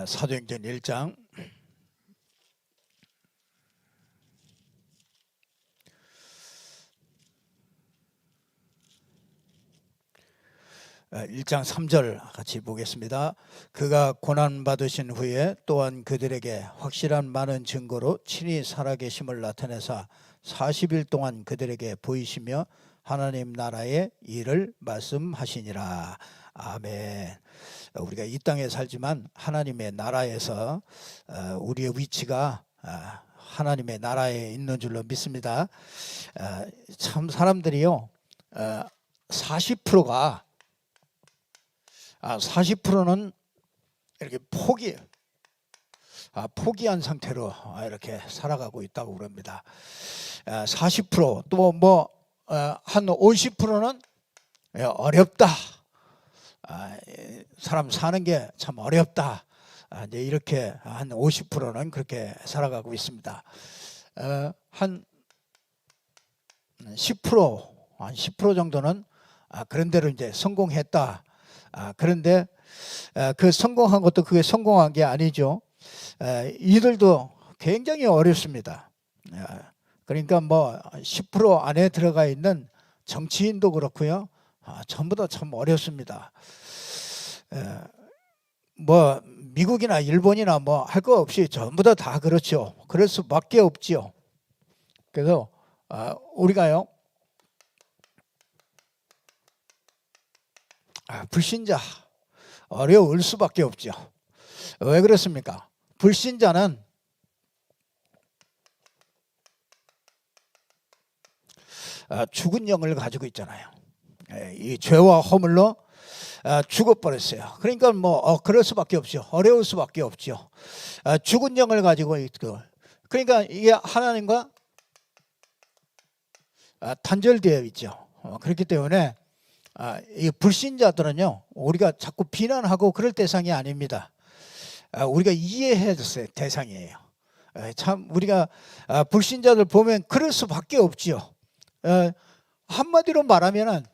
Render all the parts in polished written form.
사도행전 1장 1장 3절 같이 보겠습니다. 그가 고난받으신 후에 또한 그들에게 확실한 많은 증거로 친히 살아계심을 나타내사 40일 동안 그들에게 보이시며 하나님 나라의 일을 말씀하시니라. 아멘. 우리가 이 땅에 살지만 하나님의 나라에서 우리의 위치가 하나님의 나라에 있는 줄로 믿습니다. 참 사람들이요 40%가 40%는 이렇게 포기한 상태로 이렇게 살아가고 있다고 그럽니다. 40% 또 한 50%는 어렵다. 사람 사는 게 참 어렵다. 이제 이렇게 한 50%는 그렇게 살아가고 있습니다. 한 10% 정도는 그런 대로 이제 성공했다. 그런데 그 성공한 것도 그게 성공한 게 아니죠. 이들도 굉장히 어렵습니다. 그러니까 10% 안에 들어가 있는 정치인도 그렇고요. 전부 다 참 어렵습니다. 미국이나 일본이나 할 거 없이 전부 다 그렇죠. 그럴 수밖에 없지요. 그래서 우리가요 불신자 어려울 수밖에 없죠. 왜 그렇습니까? 불신자는 죽은 영을 가지고 있잖아요. 이 죄와 허물로 죽어버렸어요. 그러니까 그럴 수밖에 없죠. 어려울 수밖에 없죠. 죽은 영을 가지고 있고, 그러니까 이게 하나님과 단절되어 있죠. 그렇기 때문에 이 불신자들은요 우리가 자꾸 비난하고 그럴 대상이 아닙니다. 우리가 이해해야 될 대상이에요. 참 우리가 불신자들 보면 그럴 수밖에 없지요. 한마디로 말하면은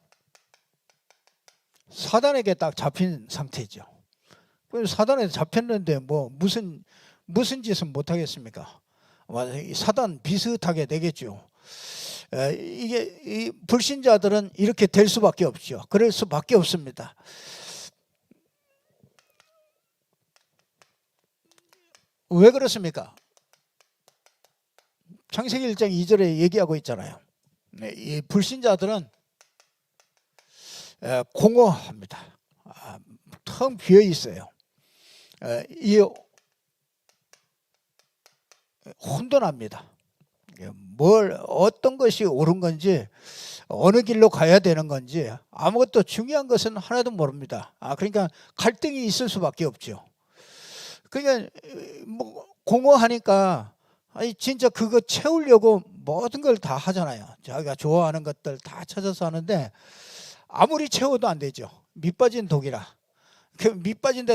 사단에게 딱 잡힌 상태죠. 사단에 잡혔는데 무슨 짓은 못 하겠습니까? 사단 비슷하게 되겠죠. 이게 이 불신자들은 이렇게 될 수밖에 없죠. 그럴 수밖에 없습니다. 왜 그렇습니까? 창세기 1장 2절에 얘기하고 있잖아요. 이 불신자들은 공허합니다. 텅 비어 있어요. 이 혼돈합니다. 어떤 것이 옳은 건지 어느 길로 가야 되는 건지 아무것도 중요한 것은 하나도 모릅니다. 그러니까 갈등이 있을 수밖에 없죠. 그러니까 공허하니까 진짜 그거 채우려고 모든 걸 다 하잖아요. 자기가 좋아하는 것들 다 찾아서 하는데 아무리 채워도 안 되죠. 밑빠진 독이라. 그 밑빠진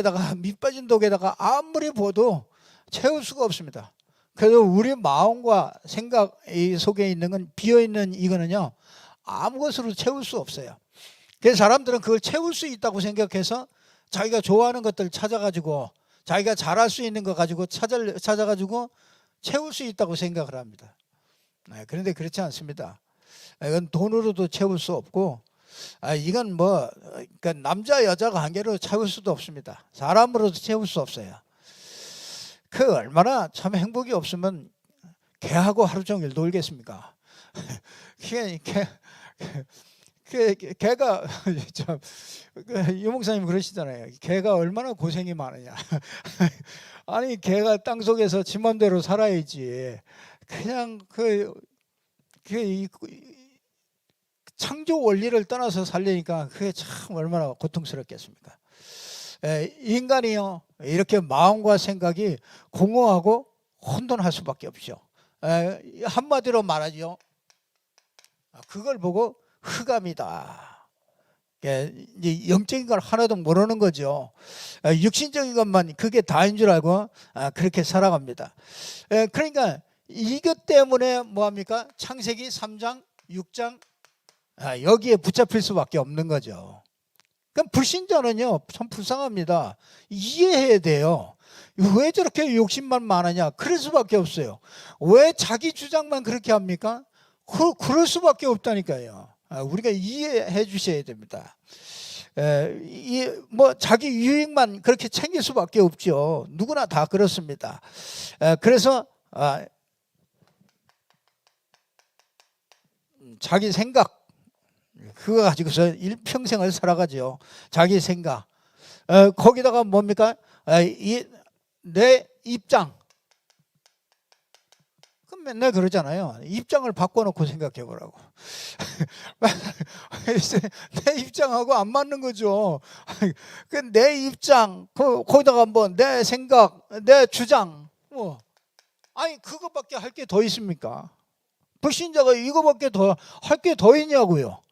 독에다가 아무리 보도 채울 수가 없습니다. 그래서 우리 마음과 생각 속에 있는 건 비어있는 이거는요 아무것으로 채울 수 없어요. 그래서 사람들은 그걸 채울 수 있다고 생각해서 자기가 좋아하는 것들 찾아가지고 자기가 잘할 수 있는 거 가지고 찾아가지고 채울 수 있다고 생각을 합니다. 그런데 그렇지 않습니다. 이건 돈으로도 채울 수 없고 이건 그러니까 남자 여자 관계로 채울 수도 없습니다. 사람으로도 채울 수 없어요. 그 얼마나 참 행복이 없으면 개하고 하루 종일 놀겠습니까? 개가 참 유목사님 그러시잖아요. 개가 얼마나 고생이 많으냐. 아니 개가 땅 속에서 지 맘대로 살아야지. 그냥 창조 원리를 떠나서 살려니까 그게 참 얼마나 고통스럽겠습니까? 인간이요 이렇게 마음과 생각이 공허하고 혼돈할 수밖에 없죠. 한마디로 말하죠. 그걸 보고 흑암이다. 이제 영적인 걸 하나도 모르는 거죠. 육신적인 것만 그게 다인 줄 알고 그렇게 살아갑니다. 그러니까 이것 때문에 뭐합니까? 창세기 3장 6장 여기에 붙잡힐 수밖에 없는 거죠. 그럼 불신자는요 참 불쌍합니다. 이해해야 돼요. 왜 저렇게 욕심만 많으냐? 그럴 수밖에 없어요. 왜 자기 주장만 그렇게 합니까? 그럴 수밖에 없다니까요. 우리가 이해해 주셔야 됩니다. 뭐 자기 유익만 그렇게 챙길 수밖에 없죠. 누구나 다 그렇습니다. 그래서 자기 생각 그거 가지고서 일평생을 살아가죠. 자기 생각. 거기다가 뭡니까? 내 입장. 그럼 맨날 그러잖아요. 입장을 바꿔놓고 생각해 보라고. 내 입장하고 안 맞는 거죠. 내 입장, 거기다가 뭐 내 생각, 내 주장, 뭐 아니 그거밖에 할 게 더 있습니까? 불신자가 이거밖에 더 할 게 더 있냐고요.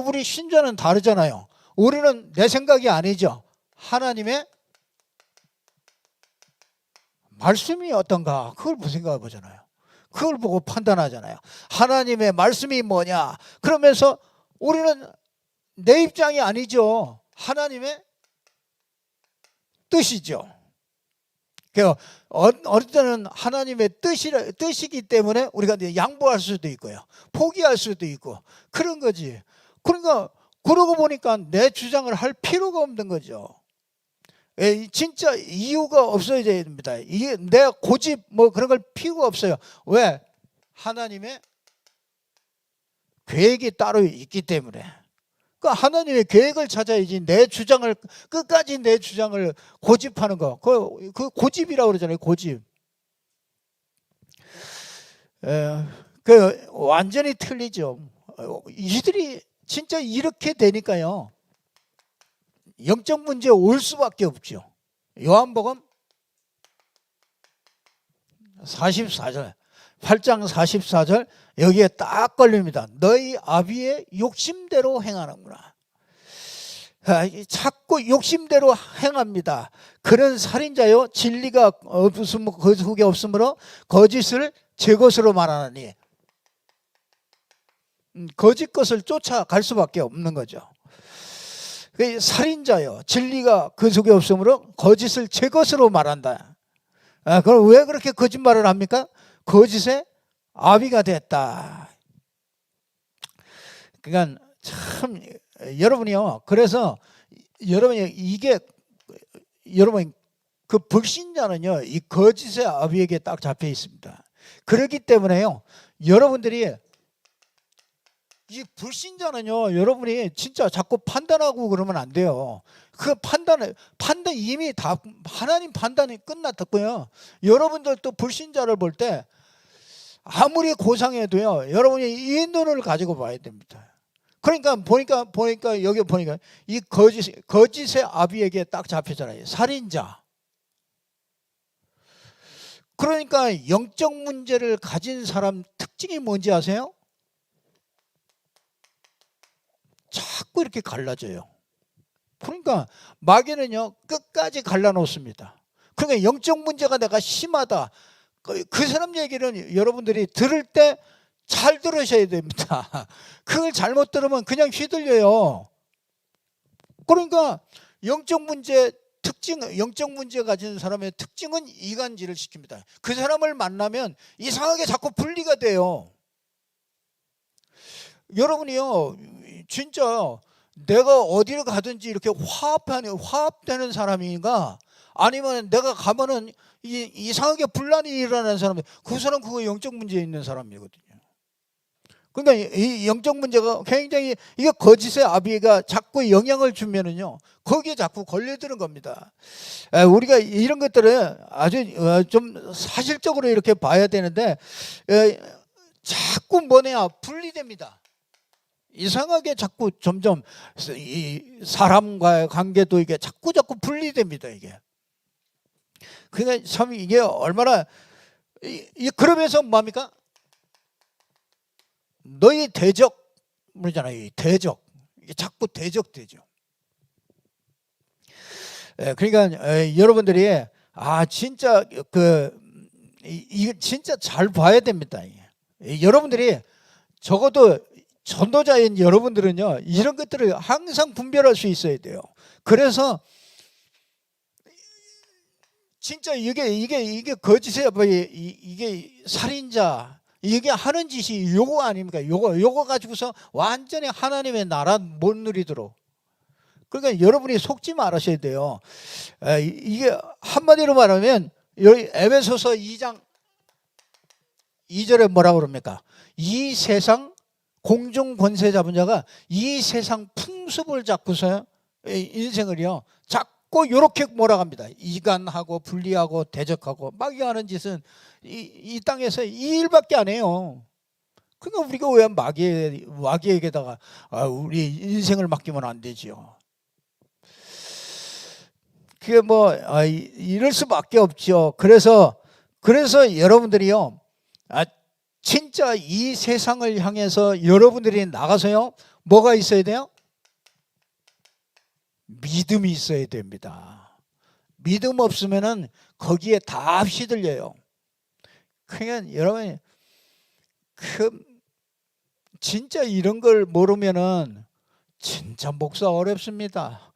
우리 신자는 다르잖아요. 우리는 내 생각이 아니죠. 하나님의 말씀이 어떤가 그걸 보고 생각해 보잖아요. 그걸 보고 판단하잖아요. 하나님의 말씀이 뭐냐. 그러면서 우리는 내 입장이 아니죠. 하나님의 뜻이죠. 어느 때는 하나님의 뜻이기 때문에 우리가 양보할 수도 있고요. 포기할 수도 있고 그런 거지. 그러니까 그러고 보니까 내 주장을 할 필요가 없는 거죠. 진짜 이유가 없어야 됩니다. 이게 내 고집 뭐 그런 걸 필요가 없어요. 왜? 하나님의 계획이 따로 있기 때문에. 그러니까 하나님의 계획을 찾아야지 내 주장을 끝까지 내 주장을 고집하는 거. 그 고집이라고 그러잖아요. 고집. 완전히 틀리죠. 이들이 진짜 이렇게 되니까요. 영적 문제에 올 수밖에 없죠. 요한복음 44절 8장 44절 여기에 딱 걸립니다. 너희 아비의 욕심대로 행하는구나. 자꾸 욕심대로 행합니다. 그런 살인자요 진리가 그 속에 없으므로 거짓을 제 것으로 말하느니 거짓 것을 쫓아갈 수밖에 없는 거죠. 살인자요 진리가 그 속에 없으므로 거짓을 제 것으로 말한다. 그럼 왜 그렇게 거짓말을 합니까? 거짓의 아비가 됐다. 그러니까 참 여러분이요. 그래서 여러분 그 불신자는요 이 거짓의 아비에게 딱 잡혀 있습니다. 그렇기 때문에요 여러분들이 이 불신자는요 여러분이 진짜 자꾸 판단하고 그러면 안 돼요. 그 판단 이미 다 하나님 판단이 끝났고요. 여러분들도 불신자를 볼 때 아무리 고상해도요 여러분이 이 눈을 가지고 봐야 됩니다. 그러니까 보니까 여기 보니까 이 거짓의 아비에게 딱 잡히잖아요. 살인자. 그러니까 영적 문제를 가진 사람 특징이 뭔지 아세요? 자꾸 이렇게 갈라져요. 그러니까 마귀는요 끝까지 갈라놓습니다. 그러니까 영적 문제가 내가 심하다. 그 사람 얘기는 여러분들이 들을 때 잘 들으셔야 됩니다. 그걸 잘못 들으면 그냥 휘둘려요. 그러니까 영적 문제 가진 사람의 특징은 이간질을 시킵니다. 그 사람을 만나면 이상하게 자꾸 분리가 돼요. 여러분이요 진짜 내가 어디를 가든지 이렇게 화합되는 사람인가 아니면 내가 가면은 이상하게 분란이 일어나는 사람, 그 사람 그거 영적 문제에 있는 사람이거든요. 그러니까 이 영적 문제가 굉장히 이게 거짓의 아비가 자꾸 영향을 주면은요 거기에 자꾸 걸려드는 겁니다. 우리가 이런 것들을 아주 좀 사실적으로 이렇게 봐야 되는데 자꾸 뭐냐 분리됩니다. 이상하게 자꾸 점점 이 사람과의 관계도 이게 자꾸 분리됩니다. 이게. 그러니까 참 이게 얼마나 그러면서 뭐합니까? 너희 대적 그러잖아요. 대적 이게 자꾸 대적되죠. 그러니까 여러분들이 진짜 이거 진짜 잘 봐야 됩니다. 여러분들이 적어도 전도자인 여러분들은요, 이런 것들을 항상 분별할 수 있어야 돼요. 그래서 진짜 이게 거짓이야, 뭐 이게 살인자, 이게 하는 짓이 요거 아닙니까? 요거 가지고서 완전히 하나님의 나라 못 누리도록. 그러니까 여러분이 속지 말으셔야 돼요. 이게 한마디로 말하면 여기 에베소서 2장 2절에 뭐라고 그럽니까? 이 세상 공중 권세 잡은 자가 이 세상 풍습을 잡고서 인생을요 자꾸 요렇게 몰아갑니다. 이간하고 분리하고 대적하고 막 하는 짓은 이 땅에서 이 일밖에 안 해요. 그러니까 우리가 왜 마귀에게다가 우리 인생을 맡기면 안 되지요. 그게 뭐 이럴 수밖에 없죠. 그래서 여러분들이요, 진짜 이 세상을 향해서 여러분들이 나가서요, 뭐가 있어야 돼요? 믿음이 있어야 됩니다. 믿음 없으면은 거기에 다 휘둘려요. 그러니까 여러분, 진짜 이런 걸 모르면은 진짜 목사 어렵습니다.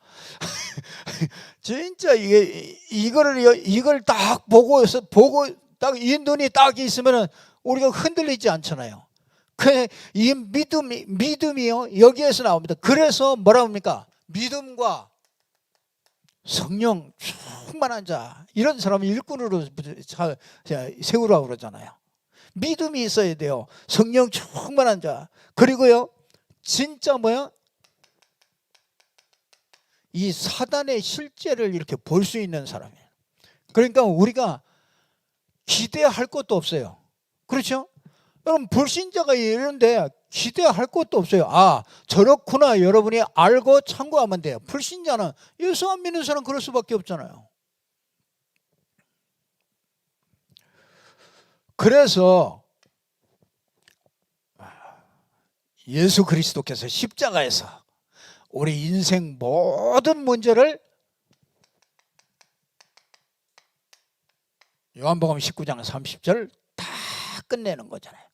진짜 이걸 딱 보고 딱 이 눈이 딱 있으면은 우리가 흔들리지 않잖아요. 이 믿음이요 여기에서 나옵니다. 그래서 뭐라 합니까? 믿음과 성령 충만한 자, 이런 사람을 일꾼으로 세우라고 그러잖아요. 믿음이 있어야 돼요. 성령 충만한 자. 그리고요 진짜 뭐야? 이 사단의 실제를 이렇게 볼 수 있는 사람이에요. 그러니까 우리가 기대할 것도 없어요. 그렇죠? 여러분, 불신자가 이런데 기대할 것도 없어요. 저렇구나 여러분이 알고 참고하면 돼요. 불신자는, 예수 안 믿는 사람은 그럴 수밖에 없잖아요. 그래서 예수 그리스도께서 십자가에서 우리 인생 모든 문제를 요한복음 19장 30절 다 끝내는 거잖아요.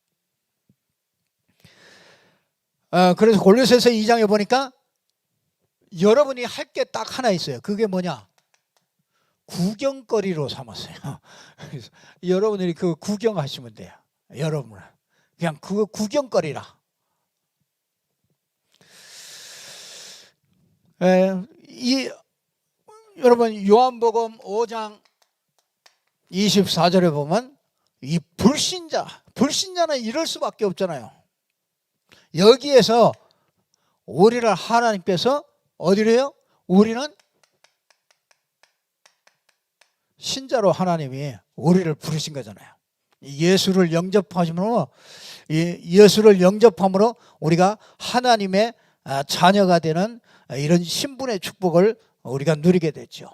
그래서 골로새서 2장에 보니까 여러분이 할 게 딱 하나 있어요. 그게 뭐냐? 구경거리로 삼았어요. 그래서 여러분들이 그 구경하시면 돼요. 여러분은 그냥 그거 구경거리라. 여러분 요한복음 5장 24절에 보면 이 불신자는 이럴 수밖에 없잖아요. 여기에서 우리를 하나님께서 어디래요? 우리는 신자로 하나님이 우리를 부르신 거잖아요. 예수를 영접함으로 우리가 하나님의 자녀가 되는 이런 신분의 축복을 우리가 누리게 됐죠.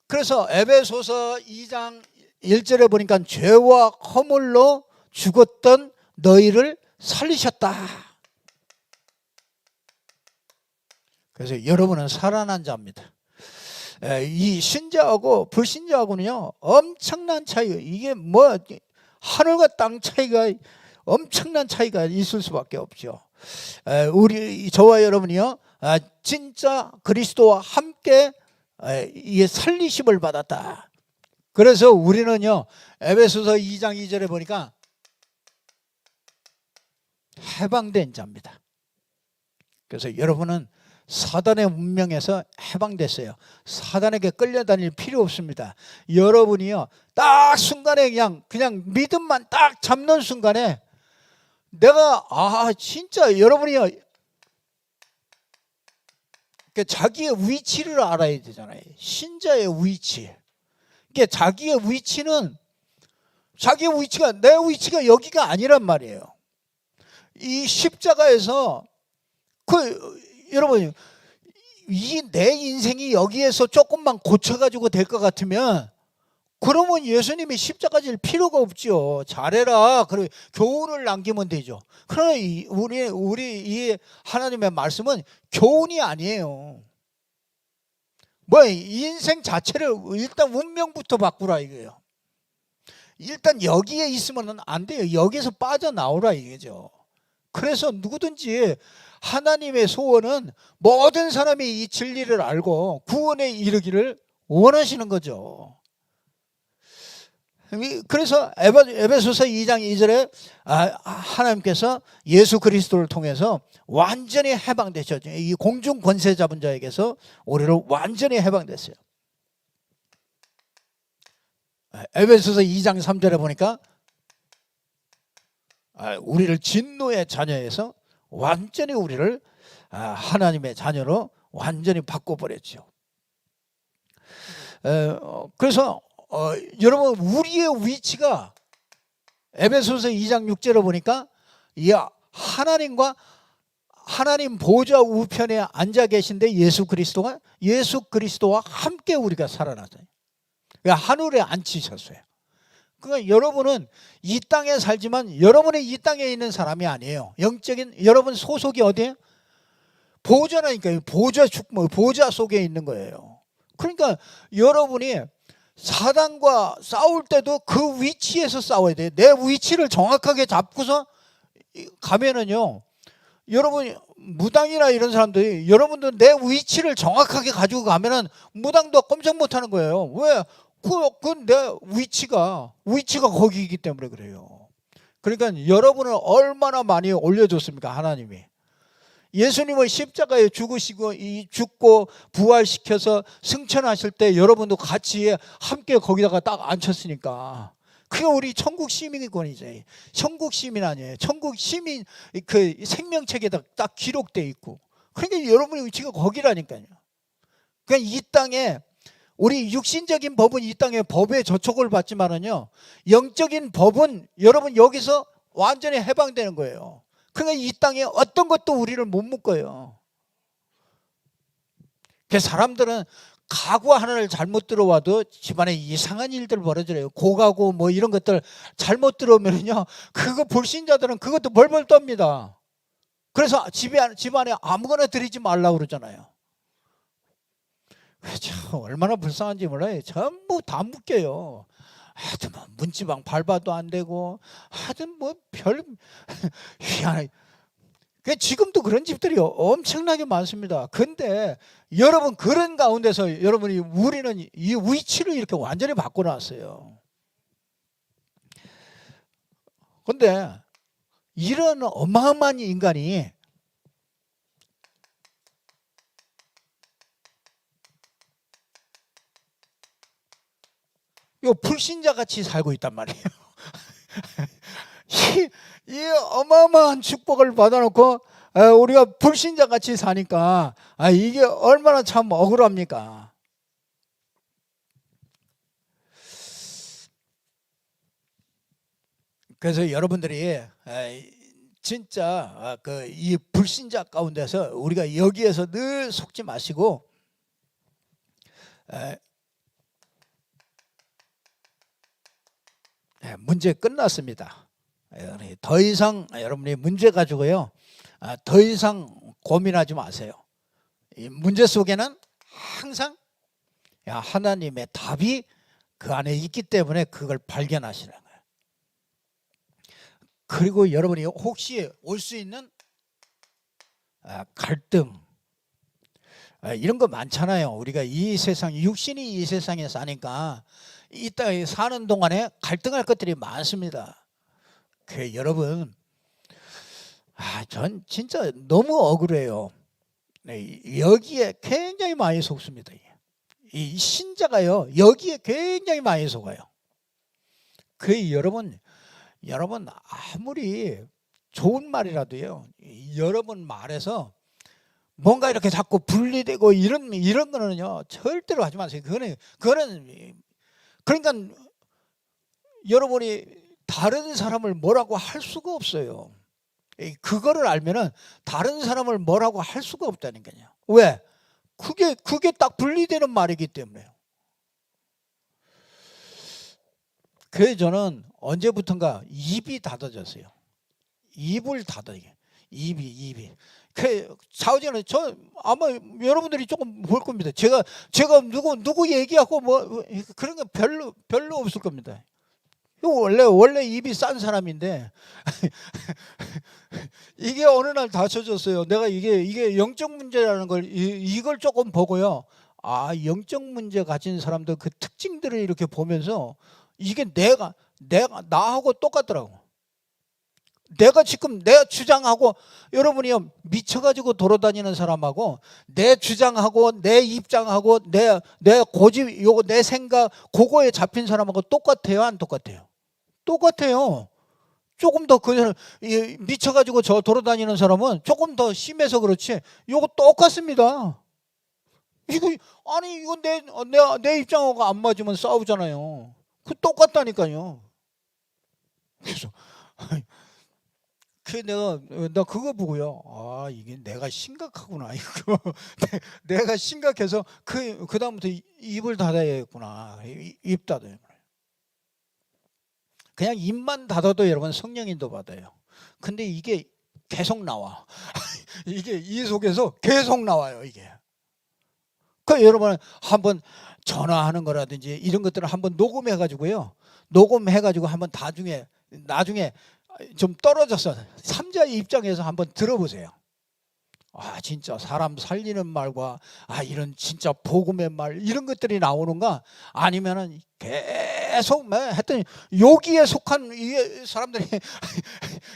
그래서 에베소서 2장 1절에 보니까 죄와 허물로 죽었던 너희를 살리셨다. 그래서 여러분은 살아난 자입니다. 이 신자하고 불신자하고는요 엄청난 차이, 이게 뭐 하늘과 땅 차이가, 엄청난 차이가 있을 수밖에 없죠. 저와 여러분이요 진짜 그리스도와 함께 이게 살리심을 받았다. 그래서 우리는요 에베소서 2장 2절에 보니까 해방된 자입니다. 그래서 여러분은 사단의 운명에서 해방됐어요. 사단에게 끌려다닐 필요 없습니다. 여러분이요 딱 순간에 그냥 믿음만 딱 잡는 순간에 내가 진짜 여러분이요 자기의 위치를 알아야 되잖아요. 신자의 위치. 자기의 위치가 내 위치가 여기가 아니란 말이에요. 이 십자가에서 여러분 내 인생이 여기에서 조금만 고쳐가지고 될 것 같으면 그러면 예수님이 십자가 질 필요가 없죠. 잘해라. 그리고 교훈을 남기면 되죠. 그러나 우리 이 하나님의 말씀은 교훈이 아니에요. 인생 자체를 일단 운명부터 바꾸라 이거예요. 일단 여기에 있으면 안 돼요. 여기서 빠져나오라 이거죠. 그래서 누구든지 하나님의 소원은 모든 사람이 이 진리를 알고 구원에 이르기를 원하시는 거죠. 그래서 에베소서 2장 2절에 하나님께서 예수 그리스도를 통해서 완전히 해방되셨죠. 이 공중 권세 잡은 자에게서 우리를 완전히 해방됐어요. 에베소서 2장 3절에 보니까 우리를 진노의 자녀에서 완전히 우리를 하나님의 자녀로 완전히 바꿔버렸죠. 그래서 여러분 우리의 위치가 에베소서 2장 6절에 보니까 이 하나님과 하나님 보좌 우편에 앉아 계신데 예수 그리스도와 함께 우리가 살아나서요. 하늘에 앉히셨어요. 그러니까 여러분은 이 땅에 살지만 여러분이 이 땅에 있는 사람이 아니에요. 영적인 여러분 소속이 어디에? 보좌라니까요. 보좌 속에 있는 거예요. 그러니까 여러분이 사단과 싸울 때도 그 위치에서 싸워야 돼요. 내 위치를 정확하게 잡고서 가면은요, 여러분 무당이나 이런 사람들이 여러분도 내 위치를 정확하게 가지고 가면은 무당도 꼼짝 못하는 거예요. 왜? 내 위치가 거기이기 때문에 그래요. 그러니까 여러분을 얼마나 많이 올려줬습니까, 하나님이. 예수님은 십자가에 죽고 부활시켜서 승천하실 때 여러분도 같이 함께 거기다가 딱 앉혔으니까 그게 우리 천국 시민권이죠. 천국 시민 아니에요. 천국 시민 그 생명책에다 딱 기록돼 있고. 그러니까 여러분의 위치가 거기라니까요. 그러니까 이 땅에 우리 육신적인 법은 이 땅에 법의 저촉을 받지만은요, 영적인 법은 여러분 여기서 완전히 해방되는 거예요. 그러니까 이 땅에 어떤 것도 우리를 못 묶어요. 그래서 사람들은 가구 하나를 잘못 들어와도 집안에 이상한 일들 벌어져요. 고가구 뭐 이런 것들 잘못 들어오면요, 그거 불신자들은 그것도 벌벌 떱니다. 그래서 집안에 아무거나 들이지 말라고 그러잖아요. 참 얼마나 불쌍한지 몰라요. 전부 다 묶여요. 하여튼 뭐 문지방 밟아도 안 되고, 하여튼 뭐 별 희한해. 지금도 그런 집들이 엄청나게 많습니다. 근데 여러분 그런 가운데서 우리는 이 위치를 이렇게 완전히 바꿔놨어요. 근데 이런 어마어마한 인간이 불신자 같이 살고 있단 말이에요. 이 어마어마한 축복을 받아놓고 우리가 불신자 같이 사니까 이게 얼마나 참 억울합니까? 그래서 여러분들이 진짜 이 불신자 가운데서 우리가 여기에서 늘 속지 마시고, 문제 끝났습니다. 더 이상 여러분이 문제 가지고요, 더 이상 고민하지 마세요. 이 문제 속에는 항상 하나님의 답이 그 안에 있기 때문에 그걸 발견하시는 거예요. 그리고 여러분이 혹시 올 수 있는 갈등 이런 거 많잖아요. 우리가 이 세상, 육신이 이 세상에 사니까 이 땅에 사는 동안에 갈등할 것들이 많습니다. 그 여러분, 전 진짜 너무 억울해요. 여기에 굉장히 많이 속습니다. 이 신자가요, 여기에 굉장히 많이 속아요. 그 여러분 아무리 좋은 말이라도요, 여러분 말에서 뭔가 이렇게 자꾸 분리되고 이런 거는요 절대로 하지 마세요. 그거는 그러니까 여러분이 다른 사람을 뭐라고 할 수가 없어요. 그거를 알면은 다른 사람을 뭐라고 할 수가 없다니까요. 왜? 그게 딱 분리되는 말이기 때문에요. 그래서 저는 언제부턴가 입이 닫아졌어요. 입을 닫아요. 입이. 사우디는 저 아마 여러분들이 조금 볼 겁니다. 제가 누구 얘기하고 뭐 그런 거 별로 없을 겁니다. 이거 원래 입이 싼 사람인데 이게 어느 날 닫혀졌어요. 내가 이게 영적 문제라는 걸 이걸 조금 보고요. 아, 영적 문제 가진 사람들 그 특징들을 이렇게 보면서 이게 내가 나하고 똑같더라고. 내가 지금 내 주장하고 여러분이요 미쳐가지고 돌아다니는 사람하고 내 주장하고 내 입장하고 내 고집 요거 내 생각 그거에 잡힌 사람하고 똑같아요, 안 똑같아요? 똑같아요. 조금 더 그 사람 미쳐가지고 저 돌아다니는 사람은 조금 더 심해서 그렇지 요거 똑같습니다. 이거 아니 이거 내 입장하고 안 맞으면 싸우잖아요. 그 똑같다니까요. 그래서 나 그거 보고요. 아, 이게 내가 심각하구나. 이거 내가 심각해서 그 다음부터 입을 닫아야겠구나. 입 닫아요. 그냥 입만 닫아도 여러분 성령인도 받아요. 근데 이게 계속 나와. 이게 이 속에서 계속 나와요. 이게. 그 여러분 한번 전화하는 거라든지 이런 것들을 한번 녹음해 가지고요. 녹음해 가지고 한번 나중에 좀 떨어져서 삼자의 입장에서 한번 들어보세요. 아, 진짜 사람 살리는 말과 이런 진짜 복음의 말 이런 것들이 나오는가 아니면은 계속 했더니 여기에 속한 이 사람들이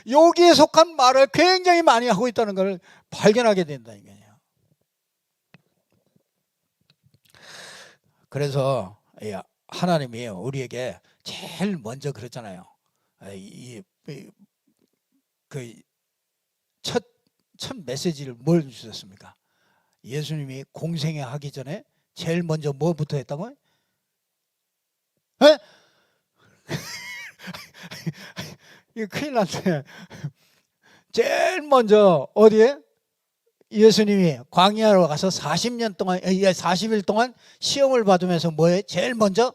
여기에 속한 말을 굉장히 많이 하고 있다는 걸 발견하게 된다니까요. 그래서 하나님이 우리에게 제일 먼저 그랬잖아요. 첫 메시지를 뭘 주셨습니까? 예수님이 공생애 하기 전에 제일 먼저 뭐부터 했다고요? 에? 이거 큰일 났네. 제일 먼저 어디에? 예수님이 광야로 가서 40년 동안 40일 동안 시험을 받으면서 뭐해? 제일 먼저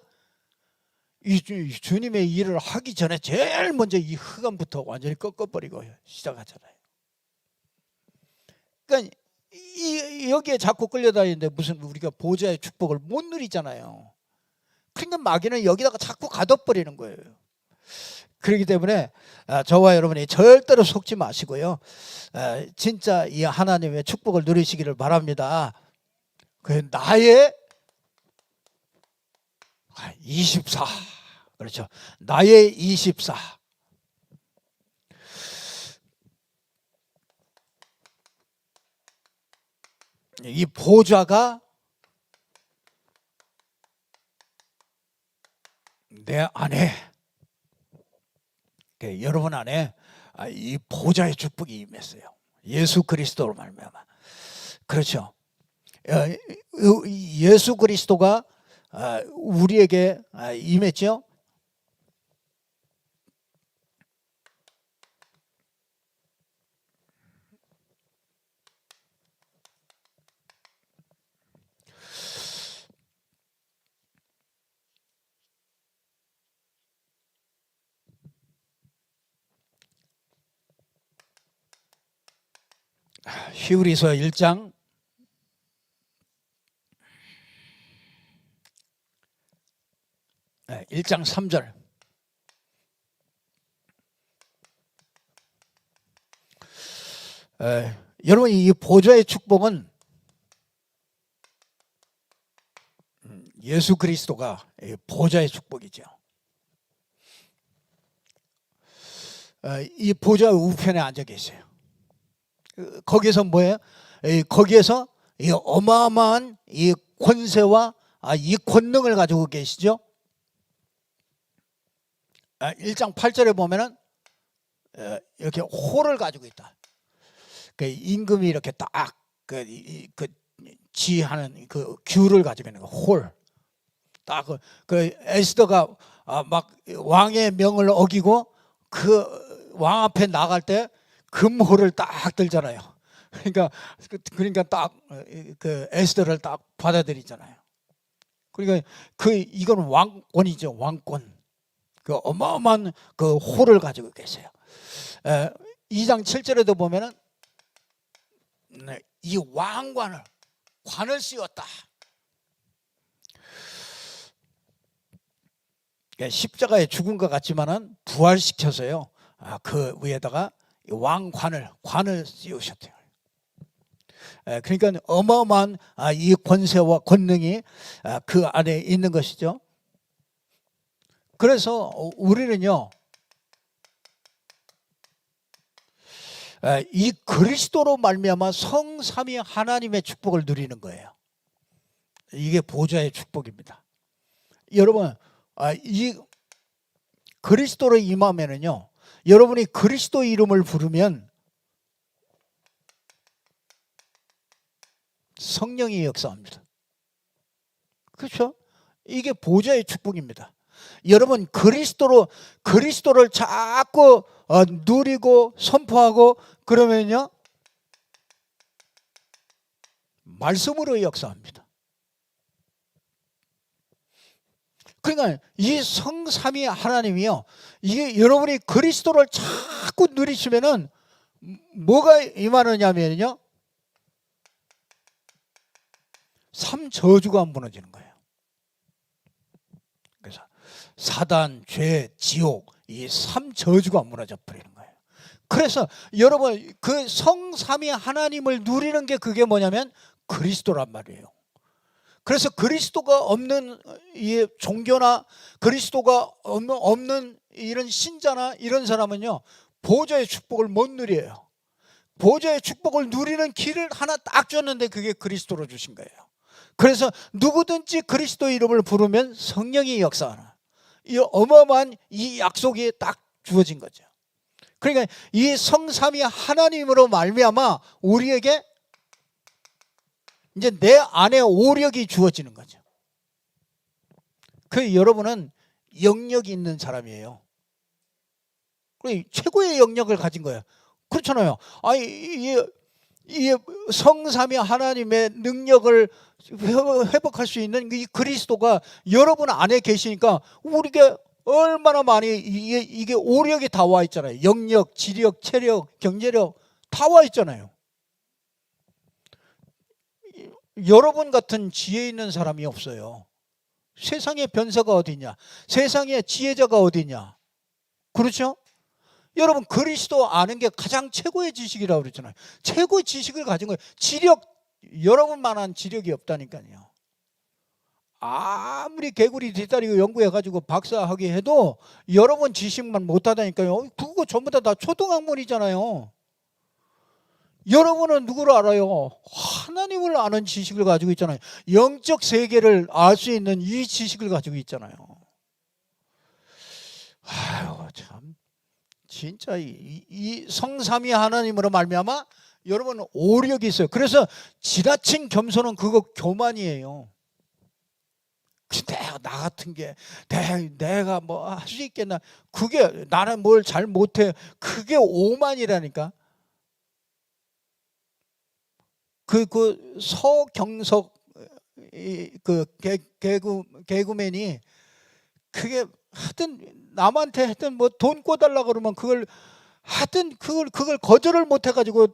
이 주님의 일을 하기 전에 제일 먼저 이 흑암부터 완전히 꺾어버리고 시작하잖아요. 그러니까 여기에 자꾸 끌려다니는데 무슨 우리가 보좌의 축복을 못 누리잖아요. 그러니까 마귀는 여기다가 자꾸 가둬버리는 거예요. 그렇기 때문에 저와 여러분이 절대로 속지 마시고요. 진짜 이 하나님의 축복을 누리시기를 바랍니다. 그 나의 24 그렇죠. 나의 24 이 보좌가 내 안에 여러분 안에 이 보좌의 축복이 임했어요. 예수 그리스도로 말미암아. 그렇죠. 예수 그리스도가 우리에게 임했죠. 히브리서 1장 1장 3절 여러분 이 보좌의 축복은 예수 그리스도가 보좌의 축복이죠. 이 보좌 우편에 앉아 계세요. 거기에서 뭐예요? 거기에서 이 어마어마한 이 권세와 이 권능을 가지고 계시죠. 1장 8절에 보면은 이렇게 홀을 가지고 있다. 그 임금이 이렇게 딱 지휘하는 그 귤을 가지고 있는 거 홀. 딱 그 에스더가 막 왕의 명을 어기고 그 왕 앞에 나갈 때 금호를 딱 들잖아요. 그러니까 딱 그 에스더를 딱 받아들이잖아요. 그러니까 이건 왕권이죠. 왕권. 그 어마어마한 그 호를 가지고 계세요. 2장 7절에도 보면은 이 관을 씌웠다. 십자가에 죽은 것 같지만은 부활시켜서요. 그 위에다가 관을 씌우셨대요. 그러니까 어마어마한 이 권세와 권능이 그 안에 있는 것이죠. 그래서 우리는요, 이 그리스도로 말미암아 성삼위 하나님의 축복을 누리는 거예요. 이게 보좌의 축복입니다. 여러분, 이 그리스도로 임하면은요, 여러분이 그리스도 이름을 부르면 성령이 역사합니다. 그렇죠? 이게 보좌의 축복입니다. 여러분 그리스도를 자꾸 누리고 선포하고 그러면요, 말씀으로 역사합니다. 그러니까 이 성삼위 하나님이요, 이게 여러분이 그리스도를 자꾸 누리시면은 뭐가 임하느냐면요, 삼저주가 무너지는 거예요. 그래서 사단, 죄, 지옥, 이 삼저주가 무너져 버리는 거예요. 그래서 여러분 그 성삼위 하나님을 누리는 게 그게 뭐냐면 그리스도란 말이에요. 그래서 그리스도가 없는 이 종교나 그리스도가 없는 이런 신자나 이런 사람은요, 보좌의 축복을 못 누려요. 보좌의 축복을 누리는 길을 하나 딱 줬는데 그게 그리스도로 주신 거예요. 그래서 누구든지 그리스도 이름을 부르면 성령이 역사하는 이 어마어마한 이 약속이 딱 주어진 거죠. 그러니까 이 성삼위 하나님으로 말미암아 우리에게 이제 내 안에 오력이 주어지는 거죠. 그 여러분은 영역이 있는 사람이에요. 최고의 영역을 가진 거예요. 그렇잖아요. 이 성삼위 하나님의 능력을 회복할 수 있는 이 그리스도가 여러분 안에 계시니까 우리가 얼마나 많이 이게 오력이 다 와 있잖아요. 영력, 지력, 체력, 경제력 다 와 있잖아요. 여러분 같은 지혜 있는 사람이 없어요. 세상에 변사가 어디냐? 세상에 지혜자가 어디냐? 그렇죠? 여러분 그리스도 아는 게 가장 최고의 지식이라고 그랬잖아요. 최고의 지식을 가진 거예요. 지력, 여러분만한 지력이 없다니까요. 아무리 개구리 뒷다리고 연구해가지고 박사학위 해도 여러분 지식만 못하다니까요. 그거 전부 다 초등학문이잖아요. 여러분은 누구를 알아요? 하나님을 아는 지식을 가지고 있잖아요. 영적 세계를 알 수 있는 이 지식을 가지고 있잖아요. 아유, 참 진짜 이 성삼위 하나님으로 말미암아 여러분 오력이 있어요. 그래서 지나친 겸손은 그거 교만이에요. 나 같은 게 내가 뭐 할 수 있겠나? 그게 나는 뭘 잘 못해. 그게 오만이라니까. 그 서경석 개그맨이 그게 하여튼 남한테 하여튼 뭐 돈 꿔달라 그러면 그걸 하여튼 그걸 거절을 못 해가지고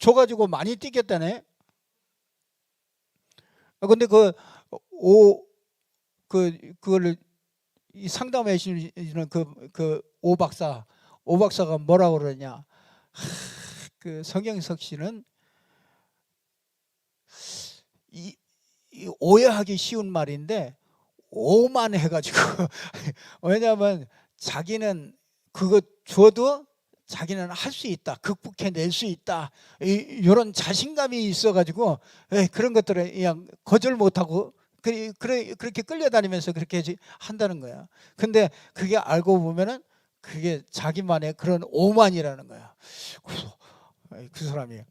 줘가지고 많이 뛰겠다네. 근데 그걸 이 상담해 주시는 그 오 박사가 뭐라고 그러냐? 그 성경석 씨는 이 오해하기 쉬운 말인데 오만해가지고 왜냐하면 자기는 그거 줘도 자기는 할 수 있다, 극복해낼 수 있다, 이런 자신감이 있어가지고 그런 것들을 그냥 거절 못하고 그렇게 끌려다니면서 그렇게 한다는 거야. 근데 그게 알고 보면은 그게 자기만의 그런 오만이라는 거야. 그래서 그 사람이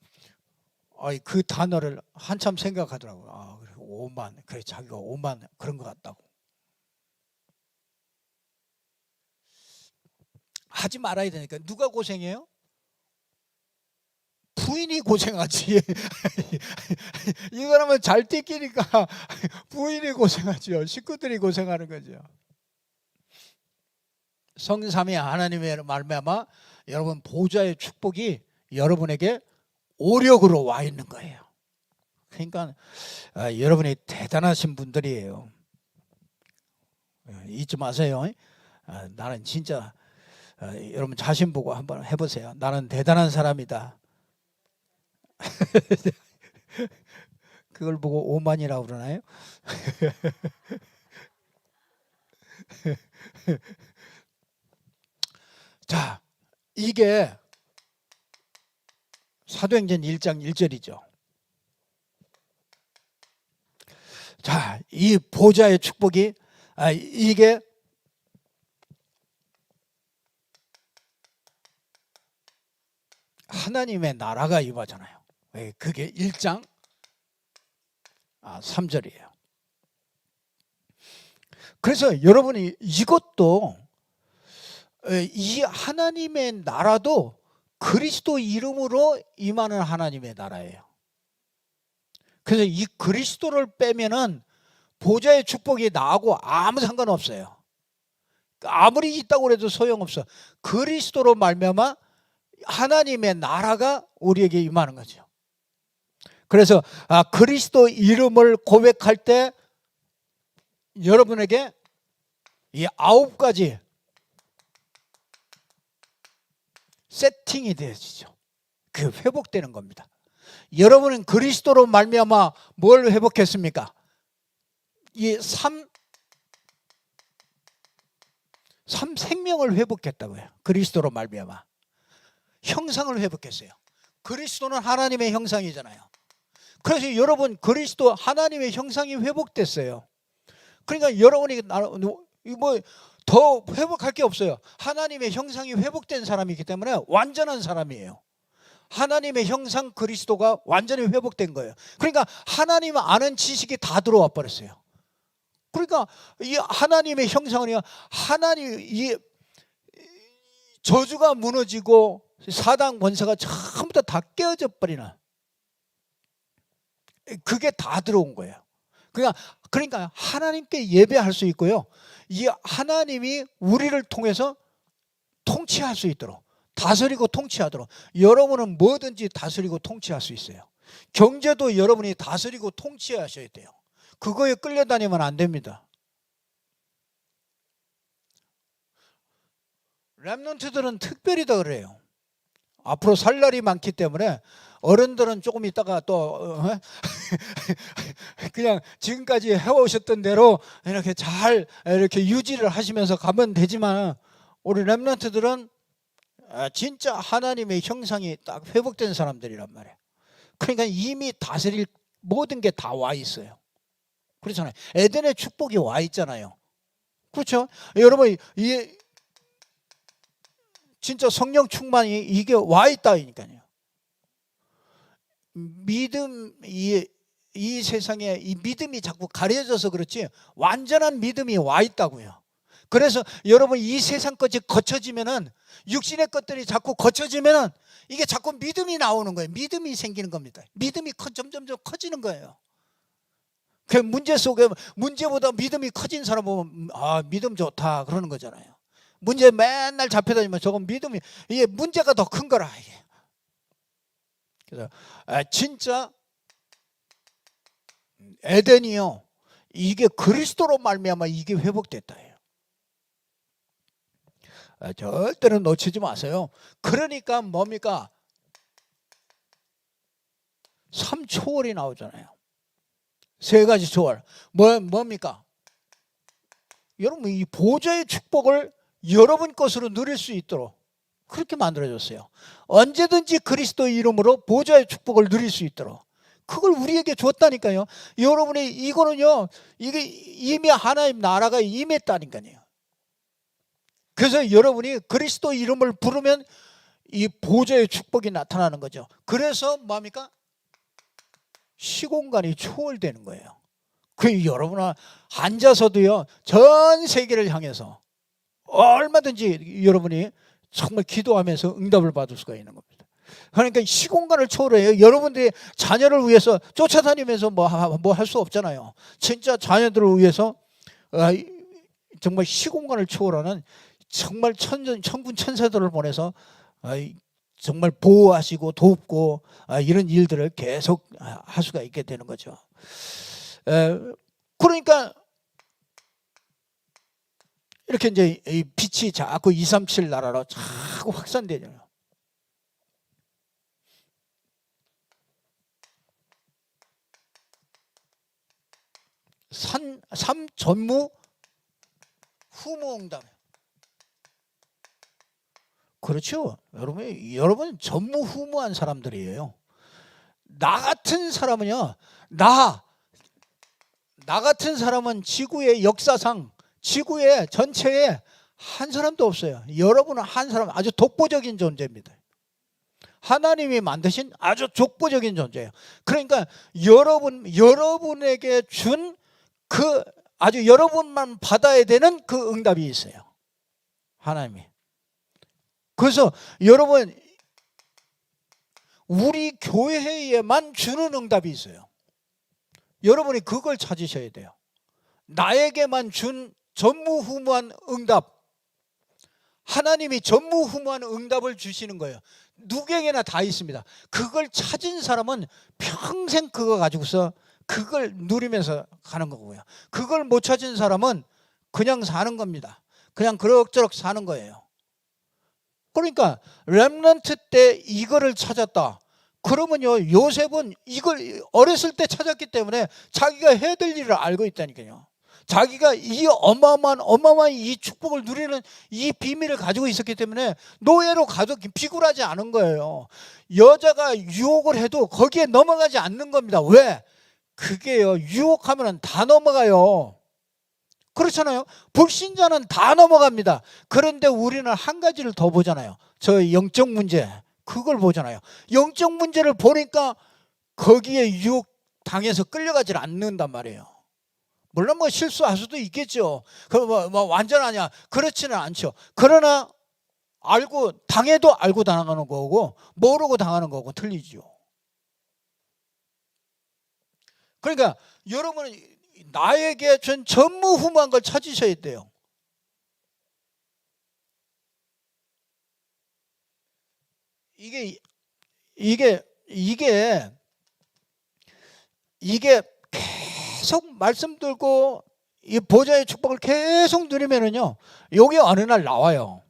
그 단어를 한참 생각하더라고요. 오만, 그래 자기가 오만 그런 것 같다고. 하지 말아야 되니까. 누가 고생해요? 부인이 고생하지. 이 사람은 잘 띠끼니까 부인이 고생하죠. 식구들이 고생하는 거죠. 성삼위 하나님의 말미암아 여러분 보좌의 축복이 여러분에게 오력으로 와 있는 거예요. 그러니까 여러분이 대단하신 분들이에요. 잊지 마세요. 나는 진짜 여러분 자신 보고 한번 해보세요. 나는 대단한 사람이다. 그걸 보고 오만이라고 그러나요? 자, 이게 사도행전 1장 1절이죠. 자, 이 보좌의 축복이 이게 하나님의 나라가 임하잖아요. 그게 1장 3절이에요. 그래서 여러분이 이것도 이 하나님의 나라도 그리스도 이름으로 임하는 하나님의 나라예요. 그래서 이 그리스도를 빼면은 보좌의 축복이 나하고 아무 상관없어요. 아무리 있다고 해도 소용없어. 그리스도로 말미암아 하나님의 나라가 우리에게 임하는 거죠. 그래서 그리스도 이름을 고백할 때 여러분에게 이 9가지 세팅이 되어지죠. 그 회복되는 겁니다. 여러분은 그리스도로 말미암아 뭘 회복했습니까? 이 생명을 회복했다고요. 그리스도로 말미암아 형상을 회복했어요. 그리스도는 하나님의 형상이잖아요. 그래서 여러분 그리스도 하나님의 형상이 회복됐어요. 그러니까 여러분이 뭐 더 회복할 게 없어요. 하나님의 형상이 회복된 사람이기 때문에 완전한 사람이에요. 하나님의 형상 그리스도가 완전히 회복된 거예요. 그러니까 하나님 아는 지식이 다 들어와 버렸어요. 그러니까 이 하나님의 형상은요, 하나님 이 저주가 무너지고 사단 권세가 전부 다 깨어져 버리는, 그게 다 들어온 거예요. 그러니까 하나님께 예배할 수 있고요, 이 하나님이 우리를 통해서 통치할 수 있도록, 다스리고 통치하도록, 여러분은 뭐든지 다스리고 통치할 수 있어요. 경제도 여러분이 다스리고 통치하셔야 돼요. 그거에 끌려다니면 안 됩니다. 렘넌트들은 특별히 더 그래요. 앞으로 살 날이 많기 때문에 어른들은 조금 있다가 또 그냥 지금까지 해오셨던 대로 이렇게 잘 이렇게 유지를 하시면서 가면 되지만, 우리 렘넌트들은 진짜 하나님의 형상이 딱 회복된 사람들이란 말이에요. 그러니까 이미 다스릴 모든 게 다 와 있어요. 그렇잖아요. 에덴의 축복이 와 있잖아요. 그렇죠? 여러분, 이 진짜 성령 충만이 이게 와 있다니까요. 믿음, 이 세상에 이 믿음이 자꾸 가려져서 그렇지 완전한 믿음이 와 있다고요. 그래서 여러분 이 세상 것이 거쳐지면은, 육신의 것들이 자꾸 거쳐지면은 이게 자꾸 믿음이 나오는 거예요. 믿음이 생기는 겁니다. 믿음이 점점 커지는 거예요. 그 문제 속에 문제보다 믿음이 커진 사람 보면 믿음 좋다 그러는 거잖아요. 문제 맨날 잡혀다니면 저건 믿음이, 이게 문제가 더 큰 거라 이게. 그래서 진짜 에덴이요, 이게 그리스도로 말미암아 이게 회복됐다예요. 절대로 놓치지 마세요. 그러니까 뭡니까? 3초월이 나오잖아요. 3가지 초월. 뭡니까? 여러분 이 보좌의 축복을 여러분 것으로 누릴 수 있도록 그렇게 만들어졌어요. 언제든지 그리스도 이름으로 보좌의 축복을 누릴 수 있도록 그걸 우리에게 줬다니까요. 여러분이 이거는요, 이게 이미 하나님 나라가 임했다니까요. 그래서 여러분이 그리스도 이름을 부르면 이 보좌의 축복이 나타나는 거죠. 그래서 뭡니까? 시공간이 초월되는 거예요. 그 여러분 앉아서도요, 전 세계를 향해서 얼마든지 여러분이 정말 기도하면서 응답을 받을 수가 있는 겁니다. 그러니까 시공간을 초월해요. 여러분들이 자녀를 위해서 쫓아다니면서 뭐 할 수 없잖아요. 진짜 자녀들을 위해서 정말 시공간을 초월하는 정말 천군 천사들을 보내서 정말 보호하시고 돕고 이런 일들을 계속 할 수가 있게 되는 거죠. 그러니까 이렇게 이제 이 빛이 자꾸 237 나라로 자꾸 확산되잖아요. 삼 전무 후무응답. 그렇죠. 여러분 전무후무한 사람들이에요. 나 같은 사람은요. 나 같은 사람은 지구의 역사상 지구의 전체에 한 사람도 없어요. 여러분은 한 사람, 아주 독보적인 존재입니다. 하나님이 만드신 아주 독보적인 존재예요. 그러니까 여러분에게 준 그 아주 여러분만 받아야 되는 그 응답이 있어요. 하나님이. 그래서 여러분, 우리 교회에만 주는 응답이 있어요. 여러분이 그걸 찾으셔야 돼요. 나에게만 준 전무후무한 응답, 하나님이 전무후무한 응답을 주시는 거예요. 누구에게나 다 있습니다. 그걸 찾은 사람은 평생 그거 가지고서 그걸 누리면서 가는 거고요. 그걸 못 찾은 사람은 그냥 사는 겁니다. 그냥 그럭저럭 사는 거예요. 그러니까 렘넌트 때 이거를 찾았다. 그러면요, 요셉은 이걸 어렸을 때 찾았기 때문에 자기가 해야 될 일을 알고 있다니까요. 자기가 이 어마어마한 이 축복을 누리는 이 비밀을 가지고 있었기 때문에 노예로 가도 비굴하지 않은 거예요. 여자가 유혹을 해도 거기에 넘어가지 않는 겁니다. 왜? 그게요, 유혹하면 다 넘어가요. 그렇잖아요. 불신자는 다 넘어갑니다. 그런데 우리는 한 가지를 더 보잖아요. 저 영적 문제, 그걸 보잖아요. 영적 문제를 보니까 거기에 유혹당해서 끌려가질 않는단 말이에요. 물론 뭐 실수할 수도 있겠죠. 그럼 뭐 완전하냐? 그렇지는 않죠. 그러나 당해도 알고 당하는 거고 모르고 당하는 거고 틀리죠. 그러니까 여러분은 나에게 준 전무후무한 걸 찾으셔야 돼요. 이게 계속 말씀 들고 이 보좌의 축복을 계속 누리면은요, 여기 어느 날 나와요.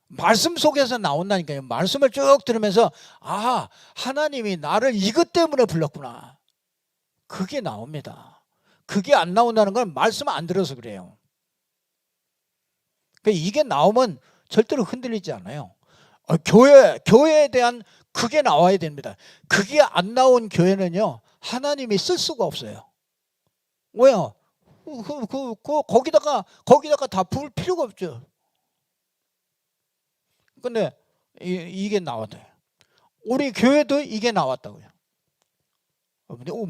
말씀 속에서 나온다니까요. 말씀을 쭉 들으면서 아, 하나님이 나를 이것 때문에 불렀구나. 그게 나옵니다. 그게 안 나온다는 건 말씀 안 들어서 그래요. 그러니까 이게 나오면 절대로 흔들리지 않아요. 교회에 대한 그게 나와야 됩니다. 그게 안 나온 교회는요, 하나님이 쓸 수가 없어요. 왜요? 거기다가 다 부을 필요가 없죠. 근데 이게 나왔대요. 우리 교회도 이게 나왔다고요.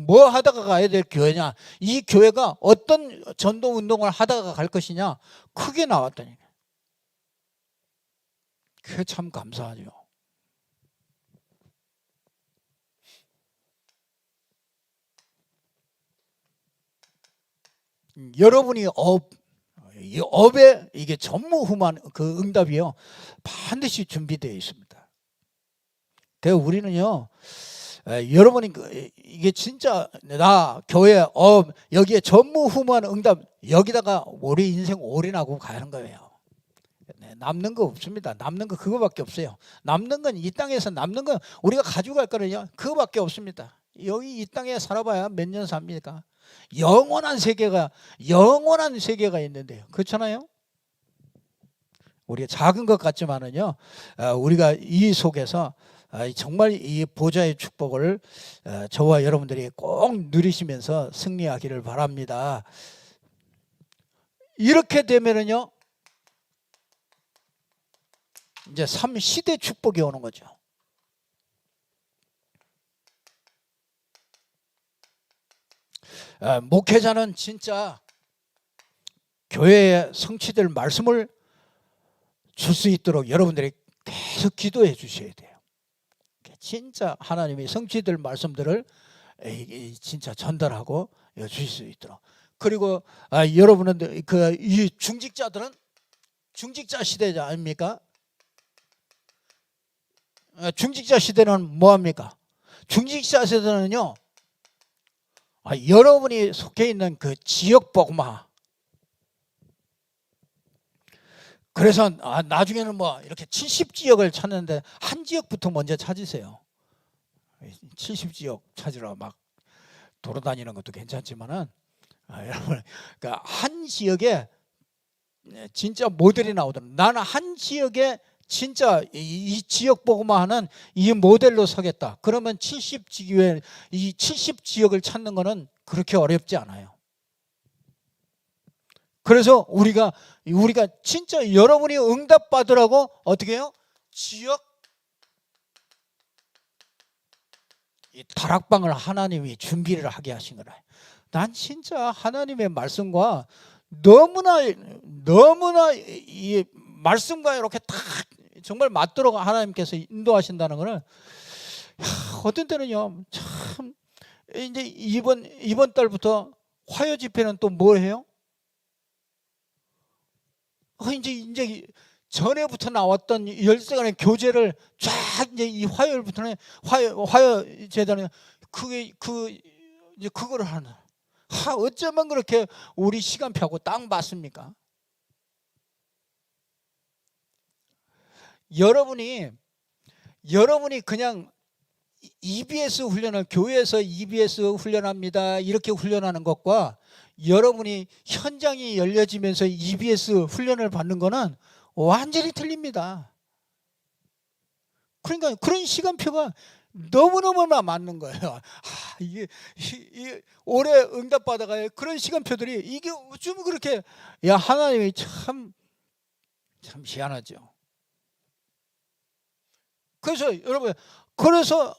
뭐 하다가 가야 될 교회냐? 이 교회가 어떤 전도 운동을 하다가 갈 것이냐? 크게 나왔다니까. 그게 참 감사하죠. 여러분이 업에 이게 전무후무한 그 응답이요, 반드시 준비되어 있습니다. 그래서 우리는요, 여러분이 이게 진짜 나 교회 여기에 전무후무한 응답, 여기다가 우리 인생 올인하고 가는 거예요. 남는 거 없습니다. 남는 거 그거밖에 없어요. 남는 건 이 땅에서 남는 건 우리가 가지고 갈 거는요, 그거밖에 없습니다. 여기 이 땅에 살아봐야 몇 년 삽니까? 영원한 세계가 있는데요. 그렇잖아요. 우리가 작은 것 같지만은요, 우리가 이 속에서 정말 이 보좌의 축복을 저와 여러분들이 꼭 누리시면서 승리하기를 바랍니다. 이렇게 되면은요, 이제 3시대 축복이 오는 거죠. 목회자는 진짜 교회에 성취될 말씀을 줄 수 있도록 여러분들이 계속 기도해 주셔야 돼요. 진짜 하나님이 성취될 말씀들을 진짜 전달하고 주실 수 있도록. 그리고 여러분은 이 중직자들은 중직자 시대 아닙니까? 중직자 시대는 뭐합니까? 중직자 시대는요, 여러분이 속해 있는 그 지역 복마, 그래서 나중에는 뭐 이렇게 70지역을 찾는데 한 지역부터 먼저 찾으세요. 70지역 찾으러 막 돌아다니는 것도 괜찮지만은 여러분, 그러니까 한 지역에 진짜 모델이 나오더라고요. 나는 한 지역에 진짜 이 지역 보고만 하는 이 모델로 서겠다. 그러면 70지역에 이 70지역을 찾는 거는 그렇게 어렵지 않아요. 그래서 우리가 진짜 여러분이 응답 받으라고 어떻게 해요? 지역 이 다락방을 하나님이 준비를 하게 하신 거라. 난 진짜 하나님의 말씀과 너무나 이 말씀과 이렇게 딱 정말 맞도록 하나님께서 인도하신다는 거는 어떤 때는요 참 이제 이번 달부터 화요 집회는 또 뭐 해요? 이제 전에부터 나왔던 13간의 교제를 쫙 이제 이 화요일부터는 화요 재단에 이제 그거를 하는. 어쩌면 그렇게 우리 시간표하고 딱 맞습니까? 여러분이 그냥 EBS 훈련을 교회에서 EBS 훈련합니다 이렇게 훈련하는 것과 여러분이 현장이 열려지면서 EBS 훈련을 받는 거는 완전히 틀립니다. 그러니까 그런 시간표가 너무너무나 맞는 거예요. 이게 올해 응답 받아가요. 그런 시간표들이 이게 어쩜 그렇게 하나님이 참 희한하죠. 그래서 여러분 그래서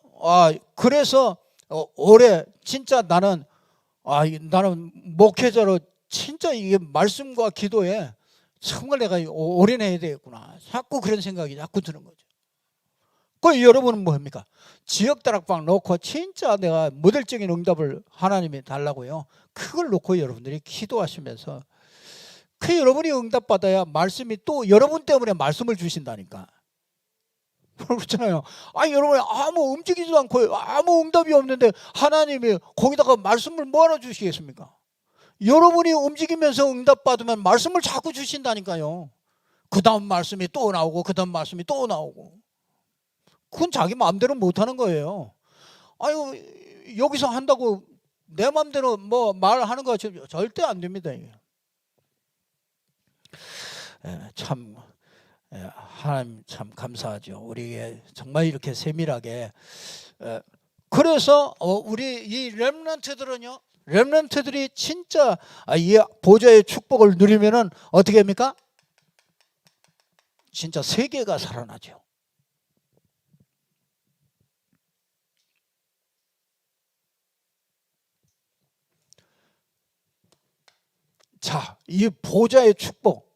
올해 진짜 나는 목회자로 진짜 이게 말씀과 기도에 정말 내가 올인해야 되겠구나. 자꾸 그런 생각이 자꾸 드는 거죠. 그 여러분은 뭐합니까? 지역 다락방 놓고 진짜 내가 모델적인 응답을 하나님이 달라고요. 그걸 놓고 여러분들이 기도하시면서 그 여러분이 응답 받아야 말씀이 또 여러분 때문에 말씀을 주신다니까. 그렇잖아요. 여러분이 아무 움직이지도 않고 아무 응답이 없는데 하나님이 거기다가 말씀을 뭐하러 주시겠습니까? 여러분이 움직이면서 응답 받으면 말씀을 자꾸 주신다니까요. 그 다음 말씀이 또 나오고 그 다음 말씀이 또 나오고. 그건 자기 마음대로 못하는 거예요. 여기서 한다고 내 마음대로 뭐 말하는 거 절대 안 됩니다. 참 하나님 참 감사하죠. 우리에게 정말 이렇게 세밀하게. 그래서 우리 이 렘넌트들이 진짜 이 보좌의 축복을 누리면은 어떻게 합니까? 진짜 세계가 살아나죠. 자, 이 보좌의 축복.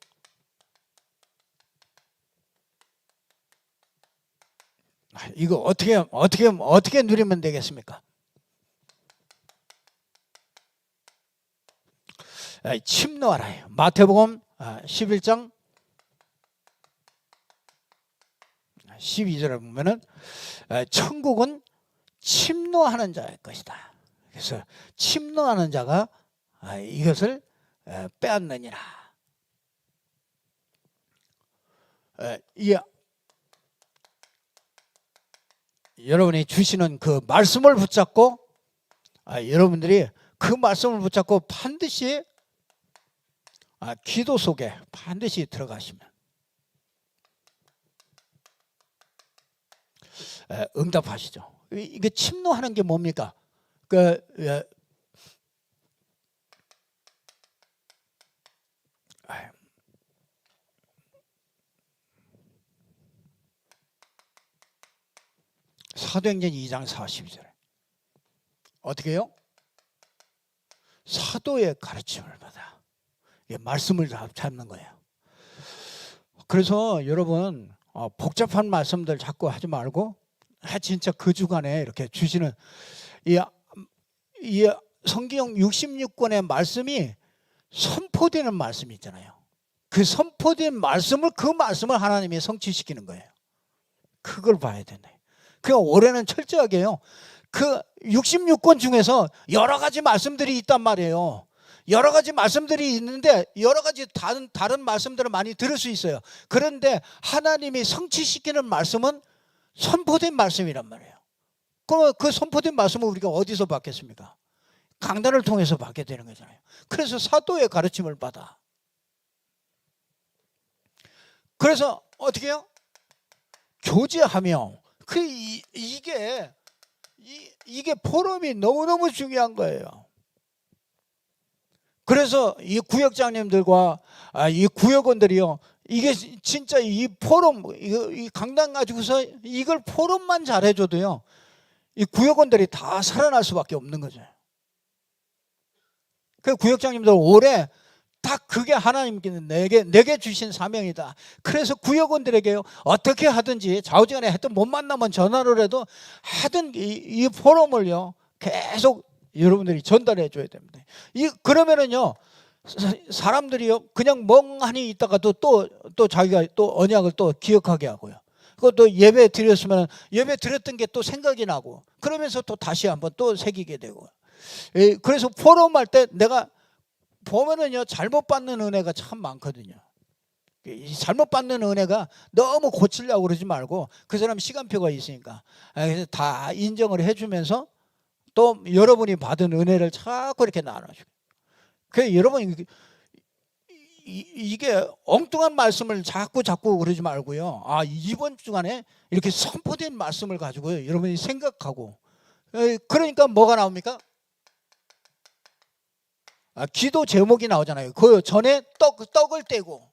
이거 어떻게 누리면 되겠습니까? 침노하라. 마태복음 11장 12절에 보면은 천국은 침노하는 자의 것이다. 그래서 침노하는 자가 이것을 빼앗느니라. 여러분이 주시는 그 말씀을 붙잡고 여러분들이 그 말씀을 붙잡고 반드시 기도 속에 반드시 들어가시면 응답하시죠. 이게 침노하는 게 뭡니까? 사도행전 2장 42절 어떻게 해요? 사도의 가르침을 받아 말씀을 잡는 거예요. 그래서 여러분 복잡한 말씀들 자꾸 하지 말고 진짜 그 주간에 이렇게 주시는 이 성경 66권의 말씀이 선포되는 말씀이 있잖아요. 그 선포된 말씀을 그 말씀을 하나님이 성취시키는 거예요. 그걸 봐야 되네. 그러니까 올해는 철저하게요. 그 66권 중에서 여러 가지 말씀들이 있단 말이에요. 여러 가지 말씀들이 있는데 여러 가지 다른 말씀들을 많이 들을 수 있어요. 그런데 하나님이 성취시키는 말씀은 선포된 말씀이란 말이에요. 그럼 그 선포된 말씀을 우리가 어디서 받겠습니까? 강단을 통해서 받게 되는 거잖아요. 그래서 사도의 가르침을 받아. 그래서 어떻게 해요? 교제하며 이게 포럼이 너무너무 중요한 거예요. 그래서 이 구역장님들과 이 구역원들이요, 이게 진짜 이 포럼, 이 강단 가지고서 이걸 포럼만 잘해줘도요, 이 구역원들이 다 살아날 수밖에 없는 거죠. 그 구역장님들 올해 딱 그게 하나님께서 내게 주신 사명이다. 그래서 구역원들에게요, 어떻게 하든지 좌우지간에 하여튼 못 만나면 전화를 해도 하여튼 이 포럼을요 계속 여러분들이 전달해 줘야 됩니다. 그러면은요 사람들이요 그냥 멍하니 있다가도 또 자기가 또 언약을 또 기억하게 하고요. 그것도 예배 드렸으면 예배 드렸던 게 또 생각이 나고 그러면서 또 다시 한번 또 새기게 되고. 그래서 포럼할 때 내가 보면은요 잘못 받는 은혜가 참 많거든요. 잘못 받는 은혜가 너무 고치려고 그러지 말고 그 사람 시간표가 있으니까 그래서 다 인정을 해주면서 또 여러분이 받은 은혜를 자꾸 이렇게 나눠주고. 그래서 여러분 이게 엉뚱한 말씀을 자꾸 그러지 말고요. 이번 주간에 이렇게 선포된 말씀을 가지고요 여러분이 생각하고. 그러니까 뭐가 나옵니까? 기도 제목이 나오잖아요. 그 전에 떡을 떼고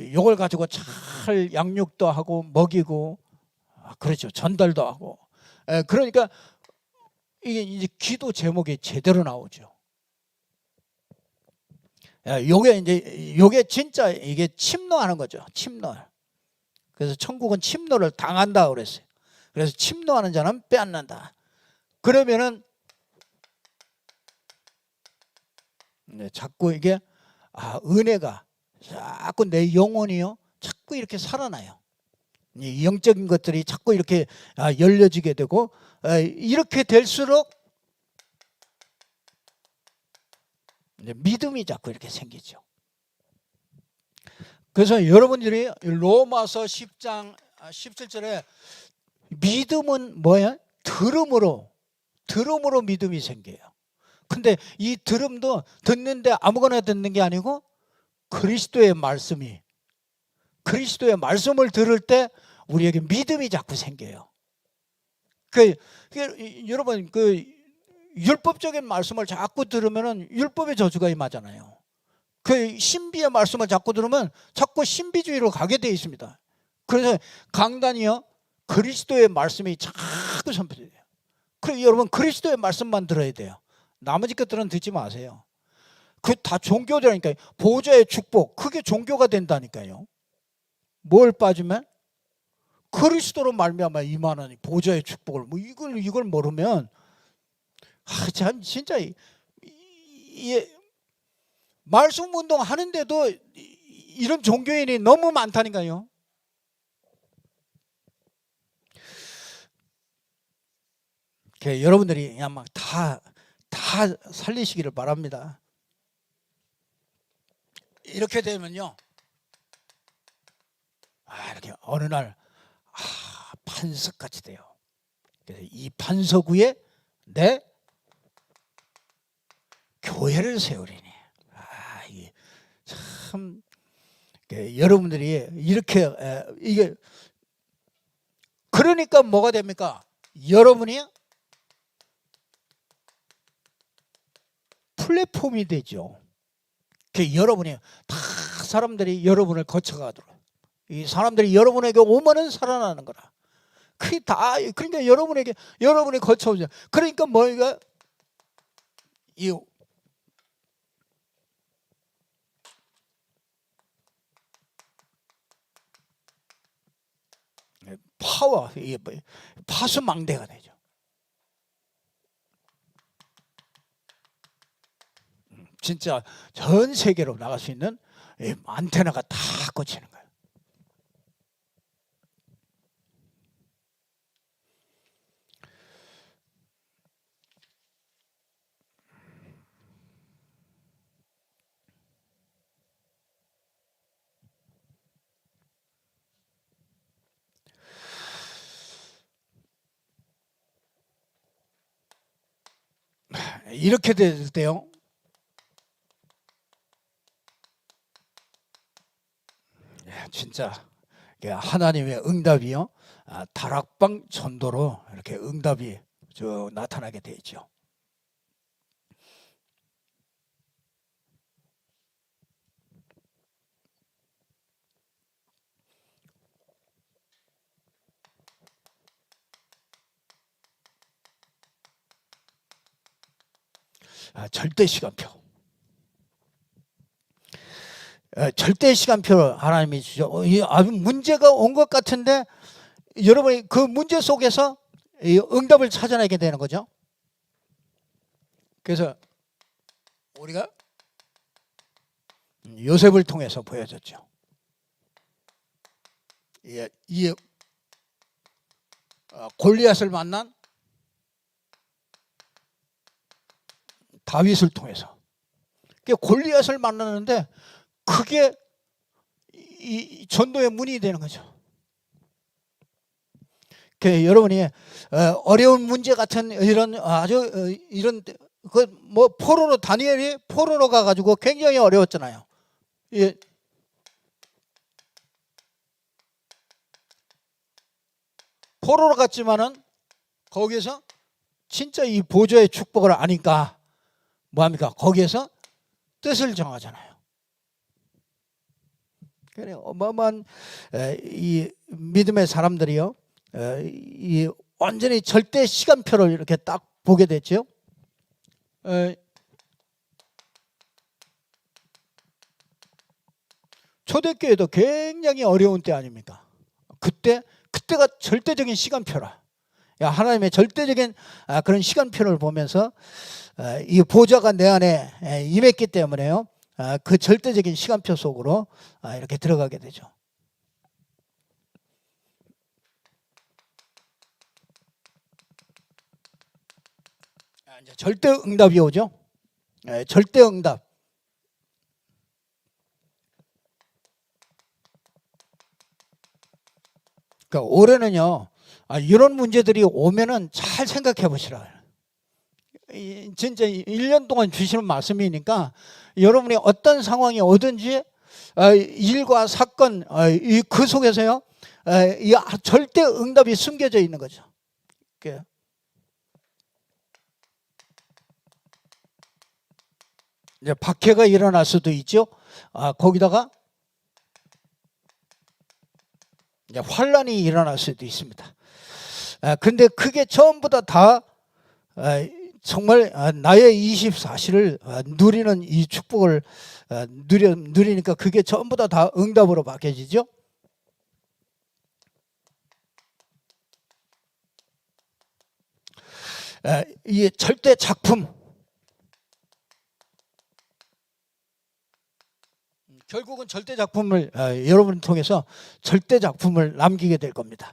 이걸 가지고 잘 양육도 하고 먹이고 그렇죠. 전달도 하고. 그러니까 이게 이제 기도 제목이 제대로 나오죠. 요게 진짜 이게 침노하는 거죠. 침노. 그래서 천국은 침노를 당한다 그랬어요. 그래서 침노하는 자는 빼앗는다. 그러면은 자꾸 이게 은혜가 자꾸 내 영혼이요 자꾸 이렇게 살아나요. 이 영적인 것들이 자꾸 이렇게 열려지게 되고 이렇게 될수록 믿음이 자꾸 이렇게 생기죠. 그래서 여러분들이 로마서 10장 17절에 믿음은 뭐야? 들음으로 믿음이 생겨요. 근데 이 들음도 듣는데 아무거나 듣는 게 아니고 그리스도의 말씀을 들을 때 우리에게 믿음이 자꾸 생겨요. 여러분 율법적인 말씀을 자꾸 들으면은 율법의 저주가 임하잖아요. 신비의 말씀을 자꾸 들으면 자꾸 신비주의로 가게 되어 있습니다. 그래서 강단이요 그리스도의 말씀이 자꾸 선포돼요. 그래서 여러분 그리스도의 말씀만 들어야 돼요. 나머지 것들은 듣지 마세요. 다 종교라니까요. 보좌의 축복 그게 종교가 된다니까요. 뭘 빠지면? 그리스도로 말미암아 임하는 보좌의 축복을 이걸 모르면 참 진짜 말씀 운동 하는데도 이런 종교인이 너무 많다니까요. 여러분들이 그냥 막 다 살리시기를 바랍니다. 이렇게 되면요 이렇게 어느 날 반석같이 돼요. 그래서 이 반석 위에 내 교회를 세우리니. 이게 참 여러분들이 이렇게 이게 그러니까 뭐가 됩니까? 여러분이 플랫폼이 되죠. 여러분이 다 사람들이 여러분을 거쳐가도록 이 사람들이 여러분에게 오면은 살아나는 거라. 그게 다 그러니까 여러분이 거쳐오죠. 그러니까 뭐가 이 파워 파수망대가 되죠. 진짜 전 세계로 나갈 수 있는 안테나가 다 꽂히는 거예요. 이렇게 될 때요. 진짜 하나님의 응답이요. 다락방 전도로 이렇게 응답이 나타나게 되죠. 절대 시간표. 절대 시간표를 하나님이 주죠. 아주 문제가 온 것 같은데 여러분이 그 문제 속에서 응답을 찾아내게 되는 거죠. 그래서 우리가 요셉을 통해서 보여줬죠. 이 골리앗을 만난 다윗을 통해서 골리앗을 만나는데 그게 이 전도의 문이 되는 거죠. 여러분이 어려운 문제 같은 이런 아주 이런 뭐 포로로 다니엘이 포로로 가가지고 굉장히 어려웠잖아요. 예. 포로로 갔지만은 거기에서 진짜 이 보좌의 축복을 아니까 뭐합니까? 거기에서 뜻을 정하잖아요. 그래 어마어마한 이 믿음의 사람들이요, 이 완전히 절대 시간표를 이렇게 딱 보게 됐죠. 초대교회도 굉장히 어려운 때 아닙니까? 그때가 절대적인 시간표라. 하나님의 절대적인 그런 시간표를 보면서 이 보좌가 내 안에 임했기 때문에요, 그 절대적인 시간표 속으로 이렇게 들어가게 되죠. 이제 절대 응답이 오죠. 절대 응답. 그러니까 올해는요, 이런 문제들이 오면은 잘 생각해 보시라. 진짜 1년 동안 주시는 말씀이니까 여러분이 어떤 상황이 오든지 일과 사건 그 속에서요, 이 절대 응답이 숨겨져 있는 거죠. 이제 박해가 일어날 수도 있죠. 거기다가 이제 환란이 일어날 수도 있습니다. 근데 그게 전부 다 정말 나의 24시를 누리는 이 축복을 누리니까 그게 전부 다 응답으로 바뀌어지죠. 이 절대 작품, 결국은 절대 작품을 여러분을 통해서 절대 작품을 남기게 될 겁니다.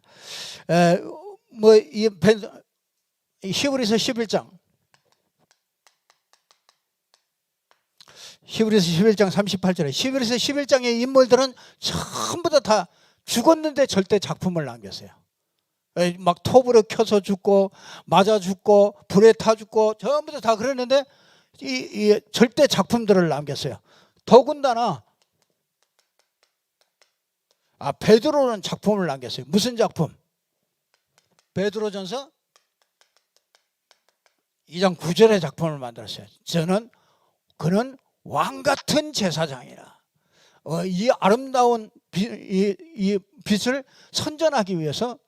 뭐 이 히브리서 11장 히브리서 11장 38절에 히브리서 11장의 인물들은 전부 다 죽었는데 절대 작품을 남겼어요. 막 톱으로 켜서 죽고 맞아 죽고 불에 타 죽고 전부 다 그랬는데 이 절대 작품들을 남겼어요. 더군다나 베드로는 작품을 남겼어요. 무슨 작품? 베드로전서 2장 9절의 작품을 만들었어요. 그는 왕같은 제사장이라. 이 아름다운 이 빛을 선전하기 위해서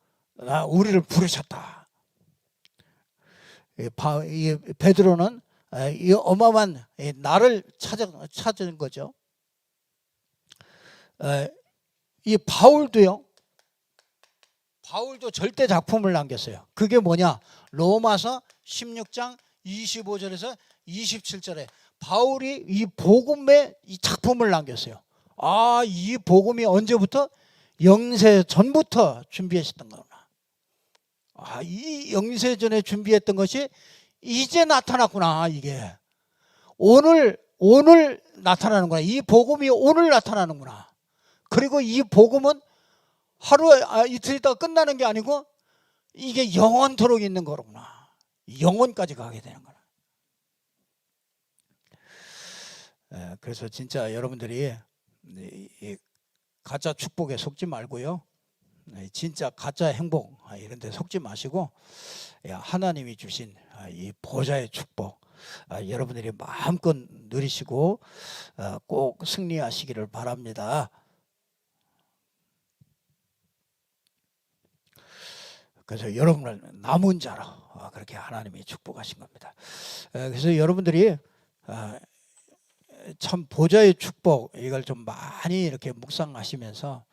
우리를 부르셨다. 이 베드로는 이 어마어마한 나를 찾은 거죠. 이 바울도 절대 작품을 남겼어요. 그게 뭐냐? 로마서 16장 25절에서 27절에 바울이 이 복음의 이 작품을 남겼어요. 이 복음이 언제부터? 영세 전부터 준비했었던 거구나. 이 영세 전에 준비했던 것이 이제 나타났구나. 이게 오늘 나타나는구나. 이 복음이 오늘 나타나는구나. 그리고 이 복음은 하루 이틀 있다가 끝나는 게 아니고 이게 영원토록 있는 거구나. 영원까지 가게 되는 거라. 그래서 진짜 여러분들이 이 가짜 축복에 속지 말고요. 진짜 가짜 행복 이런 데 속지 마시고 하나님이 주신 이 보좌의 축복 여러분들이 마음껏 누리시고 꼭 승리하시기를 바랍니다. 그래서 여러분을 남은 자로 그렇게 하나님이 축복하신 겁니다. 그래서 여러분들이 참 보좌의 축복 이걸 좀 많이 이렇게 묵상하시면서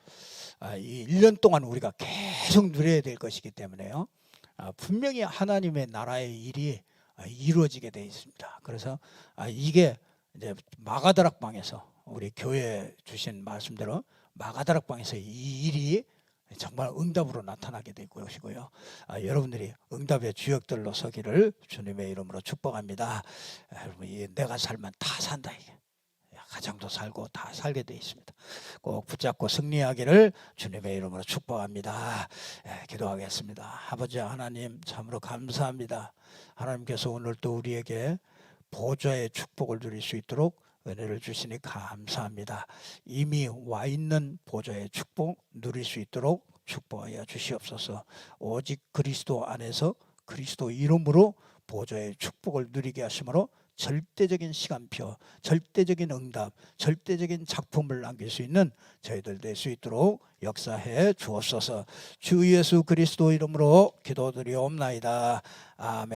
이 1년 동안 우리가 계속 누려야 될 것이기 때문에요. 분명히 하나님의 나라의 일이 이루어지게 되어 있습니다. 그래서 이게 이제 마가다락방에서 우리 교회 주신 말씀대로 마가다락방에서 이 일이 정말 응답으로 나타나게 될 것이고요. 여러분들이 응답의 주역들로 서기를 주님의 이름으로 축복합니다. 여러분 내가 살면 다 산다 이게. 가정도 살고 다 살게 되어 있습니다. 꼭 붙잡고 승리하기를 주님의 이름으로 축복합니다. 기도하겠습니다. 아버지 하나님 참으로 감사합니다. 하나님께서 오늘 또 우리에게 보좌의 축복을 누릴 수 있도록 은혜를 주시니 감사합니다. 이미 와 있는 보좌의 축복 누릴 수 있도록 축복하여 주시옵소서. 오직 그리스도 안에서 그리스도 이름으로 보좌의 축복을 누리게 하심으로 절대적인 시간표, 절대적인 응답, 절대적인 작품을 남길 수 있는 저희들 될 수 있도록 역사해 주옵소서. 주 예수 그리스도 이름으로 기도드리옵나이다. 아멘.